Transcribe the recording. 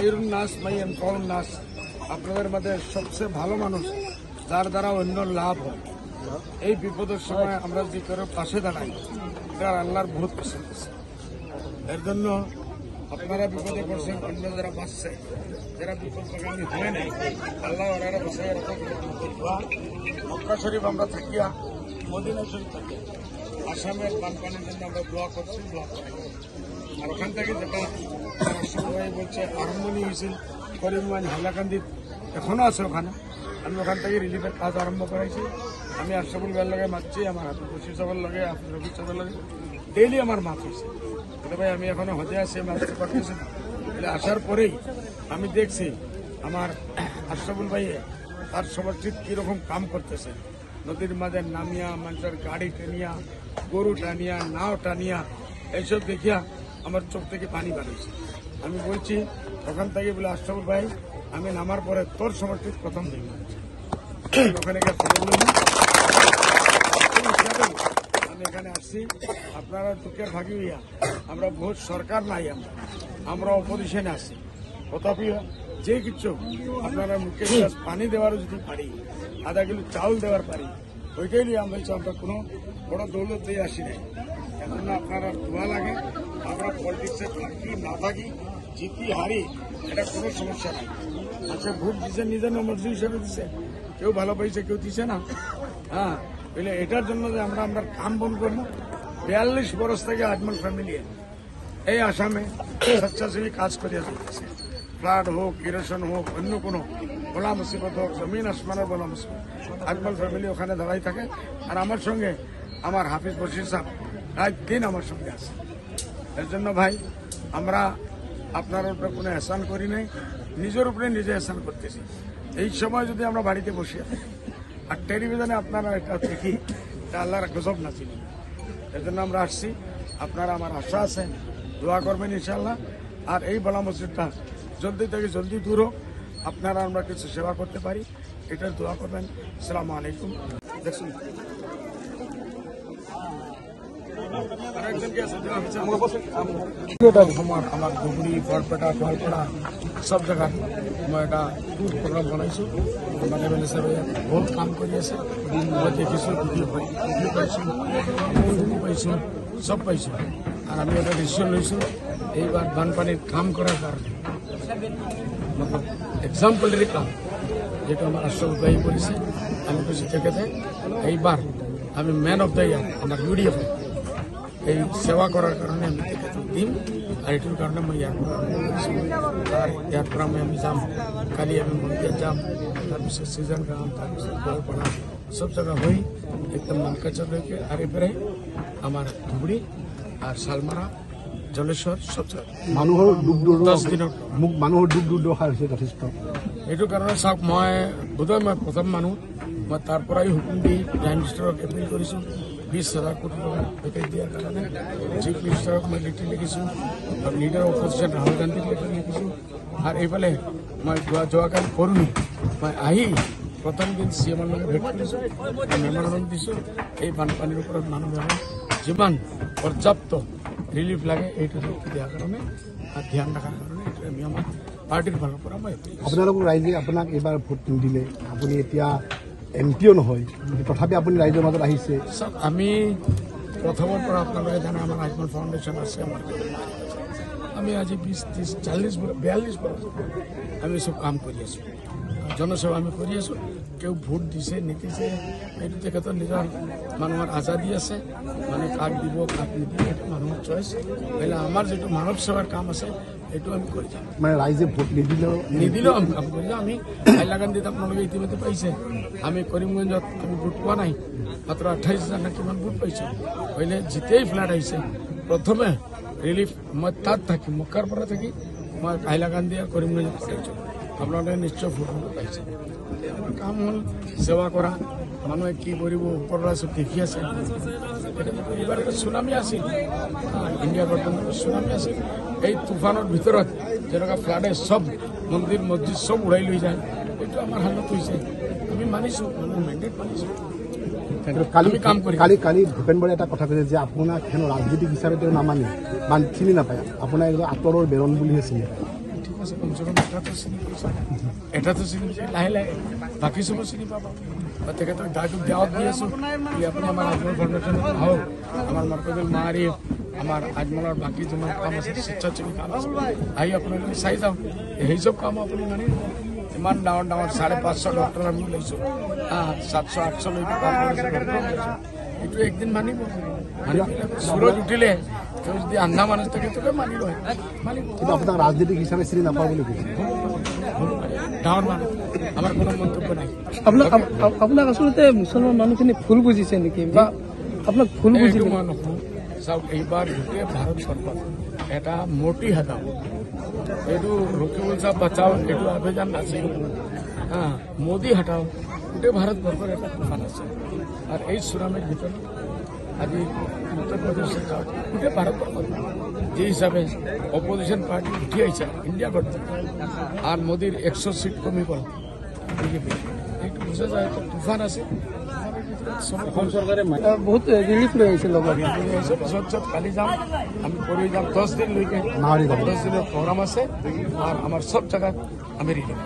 খায়রুন নাস মাই আনফাউন নাস, আপনাদের মধ্যে সবচেয়ে ভালো মানুষ যার দ্বারা অন্য লাভ হয়। এই বিপদের সময় আমরা যে করে পাশে দাঁড়াই, এটা আল্লাহর বহুত পছন্দ আছে। এর জন্য আপনারা বিপদে পড়ছেন, অন্য যারা বাঁচছে, যারা বিপদগামী হয় নাই, আল্লাহ ওনারা বসায় রাখা। মক্কা শরীফ আমরা থাকিয়া, মদিনা শরীফ থাকি, আসামের বানপানির জন্য আমরা দোয়া করছি, দোয়া করি। আর ওখান থেকে যেটা রাষ্ট্রপতি বলছে আরম্ভনি হয়েছিল করিমগঞ্জ হাইলাকান্দি, এখনো আছে ওখানে। আমি ওখান থেকে রিলিফের কাজ আরম্ভ করাইছি। আমি আশরাফুল ভাইয়ের লগে মারছি, আমার হাফিজ বশির সাহেবের লগে, হাফিজ রফিক সাহেবের লগে ডেইলি আমার মাছ হয়েছে। কিন্তু ভাই আমি এখনো হজে আসি, মাছতে পারতেছি না। বলে আসার পরেই আমি দেখছি আমার আশরাফুল ভাই তার সমর্থিত কীরকম কাম করতেছে। নদীর মাঝে নামিয়া, মানুষের গাড়ি টানিয়া, গরু টানিয়া, নাও টানিয়া, এইসব দেখিয়া আমার চোখ থেকে পানি বাড়িয়েছে। আমি বলছি ওখান থেকে বলে আশরাফুল ভাই, আমি নামার পরে তোর সমর্থিত প্রথম দিন ওখানে আমি এখানে আসছি। আপনারা দুঃখের ভাগী হইয়া, আমরা বহুত সরকার নাই, আমরা অপোজিশনে আছি। তথাপিও যে কিছু আপনারা মুখে পানি দেওয়ারও যদি পারি, আধা কিলো চাউল দেওয়ার পারি, ওইটাই নিয়ে আমরা আমরা কোনো বড় দৌলত দিয়ে আসি নাই। এজন্য আপনারা দোয়া লাগে। আমরা পলিটিক্সে থাকি না থাকি, জিতি হারি, এটা কোনো সমস্যা নাই। আচ্ছা, ভোট দিচ্ছে নিজের মর্জি হিসেবে দিচ্ছে, কেউ ভালো পাইছে, কেউ দিচ্ছে না। হ্যাঁ, বলে এটার জন্য যে আমরা কাম বন্ধ করবো। 42 বরস থেকে আজমল ফ্যামিলি এই আসামে স্বেচ্ছাসেবী কাজ করিয়া চলতেছে। ফ্লাড হোক, ইরেশন হোক, অন্য কোনো বলা মুসিবত হোক, জমিন আসমানের বলা মুসিবত, আজমল ফ্যামিলি ওখানে দাঁড়াই থাকে। আর আমার সঙ্গে আমার হাফিজ বশির সাহেব রাত দিন আমার সঙ্গে আছে। এর জন্য ভাই আমরা আপনার উপরে কোনো এহসান করি নাই, নিজের উপরে নিজে এহসান করতেছি। এই সময় যদি আমরা বাড়িতে বসে থাকি আর টেলিভিশনে আপনারা এটা দেখি, এটা আল্লাহর গজব না চিনি। এর জন্য আমরা আসছি। আপনারা আমার আশা আছে, দোয়া করবেন ইনশাল্লাহ। আর এই বলা মসজিদটা জলদি থেকে জলদি দূর হোক, আপনারা আমরা কিছু সেবা করতে পারি, এটার দোয়া করবেন। আসসালামু আলাইকুম। দেখুন আমার ধুবুরি, বরপেটা, গোয়ালপাড়া সব জায়গাত মই এটা প্রোগ্রাম বনাইছোঁ। মানে বেলে চাই বহুত কাম কৰি আছে। মই দেখিছোঁ, ভিডিঅ' পাইছোঁ, পাইছোঁ, সব পাইছোঁ। আর আমি এটা ডিসিশন লৈছোঁ এইবার বানপানির কাম করার কারণে, মতলব এক্সাম্পলারি কাম যেটা আমার আশরাফুল ভাই করেছে। আমি কৈছোঁ তেখেতে এইবার আমি ম্যান অফ দ্য ইয়ার আমার ইউডিএফ এই সেবা করার কারণে আমি তেখেতে দিম। আর এটার কারণে মই ইয়ার আর ইয়ার পৰা আমি যাম, কালি আমি মন্দিৰ যাম, তাৰপিছত সিজন গ্ৰাম, তাৰপিছত গোৱালপাড়া সব জায়গা হই একদম মনকাচৰলৈকে। আৰ এবাৰে আমাৰ ধুবুৰি আৰ শালমাৰা, জলেশ্বৰ সব জায়গা মানুহৰ দুখ দুৰ্দশা 10 দিনৰ মানুহৰ দুখ দুৰ্দশা হৈছে যথেষ্ট। এইটো কাৰণে চাওক, মই বোধহয় মই প্ৰথম মানুহ, মই তাৰ পৰাই হুকুম দি প্ৰাইম মিনিষ্টাৰক এপিল কৰিছোঁ 20,000 কোটি টকা পেকেজ দিয়াৰ কাৰণে। চিফ মিনিষ্টাৰক মই লেটাৰ লিখিছোঁ, আৰু লিডাৰ অপজিশ্যন ৰাহুল গান্ধীক লেটাৰ লিখিছোঁ। আৰু এইফালে মই যোৱাকালি কৰ্মী মই আহি প্ৰথম দিন CMৰ লগত ভেট কৰিছোঁ, মেমৰেণ্ডাম দিছোঁ। এই বানপানীৰ ওপৰত মানুহবিলাকক যিমান পৰ্যাপ্ত ৰিলিফ লাগে এইটো দিয়াৰ কাৰণে আৰ ধ্যান ৰাখাৰ কাৰণে আমি আমাৰ পাৰ্টিৰ ফালৰ পৰা মই আপোনালোক ৰাইজে আপোনাক এবাৰ ভোট নিদিলে, আপুনি এতিয়া এমপিও নহয়, তথাপি আপুনি ৰাইজৰ মাজত আহিছে। আমি প্ৰথমৰ পৰা আপোনালোকে জানে আমাৰ আজমল ফাউণ্ডেশ্যন আছে। আমি আজি 20, 30, 40, 42 বছৰ আমি সব কাম কৰি আছোঁ, জনসেৱা আমি কৰি আছোঁ। কেউ ভোট দিছে নিদিছে এইটো তেখেতৰ নিজৰ মানুহৰ আজাদী আছে, মানে কাক দিব কাক নিদিব এইটো মানুহৰ চইচ। হ'লে আমাৰ যিটো মানৱ সেৱাৰ কাম আছে এইটো আমি কৰি যাম। মানে ৰাইজে ভোট নিদিলেও আমি কাম কৰি যাম। আমি হাইলাকান্দিত আপোনালোকে ইতিমধ্যে পাইছে, আমি কৰিমগঞ্জত আমি ভোট পোৱা নাই, মাত্ৰ 28,000 না কিমান ভোট পাইছোঁ। হ'লে যেতিয়াই ফ্লাড আহিছে প্ৰথমে ৰিলিফ মই তাত থাকি, মক্কাৰ পৰা থাকি মই হাইলাকান্দি আৰু কৰিমগঞ্জত পাইছোঁ। আপোনালোকে নিশ্চয় ভোট পাইছে। কাম হল সেৱা কৰা, মানুহে কি কৰিব ওপৰলৈ চব দেখি আছে। এইবাৰ এটা চুনামি আছিল, ইণ্ডিয়া গভৰ্ণমেণ্টৰ চুনামি আছিল। এই তুফানৰ ভিতৰত যেনেকুৱা ফ্লাডে সব মন্দিৰ মছজিদ সব উৰাই লৈ যায়, এইটো আমাৰ হালত হৈছে। আমি মানিছোঁ, আমাৰ মেণ্ডেট মানিছোঁ। কালি ভূপেন বৰাই এটা কথা কৈছে যে আপোনাক হেনো ৰাজনীতিক হিচাপে তেওঁ নামানে বা চিনি নাপায়, আপোনাৰ এজন আঁতৰৰ বেৰণ বুলিহে চিনি পায়। আছে কমচে কম এটাতো চিনি পাইছে এটাতো চিনি পাইছে লাহে লাহে বাকী চব চিনি পাব তেখেতক দায়িত্ব দাওয়াত দি আছো কি আপুনি আমাৰ আজমল ফাউণ্ডেশ্যনত আহক আমাৰ মাৰ্কেটৰ মাৰি আমাৰ আজমলৰ বাকী যিমান কাম আছে স্বেচ্ছাসেৱী কাম আছে আহি আপোনালোকে চাই যাওক সেই চব কাম আপুনি মানি ইমান ডাঙৰ ডাঙৰ 550 ডক্টৰ আমি লৈছোঁ 700-800লৈকে কাম কৰিছে এইটো একদিন মানিব সুৰত উঠিলে যদি আন্ধা মানুষ থাকে তোকে মানিব কিন্তু আপোনাক ৰাজনীতিক হিচাপে চিনি নাপাওঁ বুলি কৈছে ডাঙৰ মানুহ আমাৰ কোনো মন্তব্য নাই আপোনাক আচলতে মুছলমান মানুহখিনি ভুল বুজিছে নেকি বা আপোনাক ভুল বুজিছে মই নকওঁ চাওক এইবাৰ গোটেই ভাৰতবৰ্ষত এটা মোটি হটাও এইটো ৰকিবুল সাহেব বাচাও এইটো অভিযান নাছিল মোদী হটাও গোটেই ভাৰতবৰ্ষৰ এটা তুফান আছে আৰু এই চুৰামেৰ ভিতৰত আজি উত্তৰ প্ৰদেশ চৰকাৰ গোটেই ভাৰতবৰ্ষত যে হিচাপে অপজিশন পার্টি উঠি আহিছে ইন্ডিয়া গঠবন্ধন আর মোদীর 100 সিট কমি গল বিজেপি এইটো বুঝা যায় তুফান আছে বহুত রিলিফ লৈ আহিছে লগত পিছত কালি যাম আমি পৰহি যাম 10 দিনলৈকে 10 দিনৰ প্ৰগ্ৰাম আছে আৰু আমাৰ সব জায়গাত আমি ৰিলিফ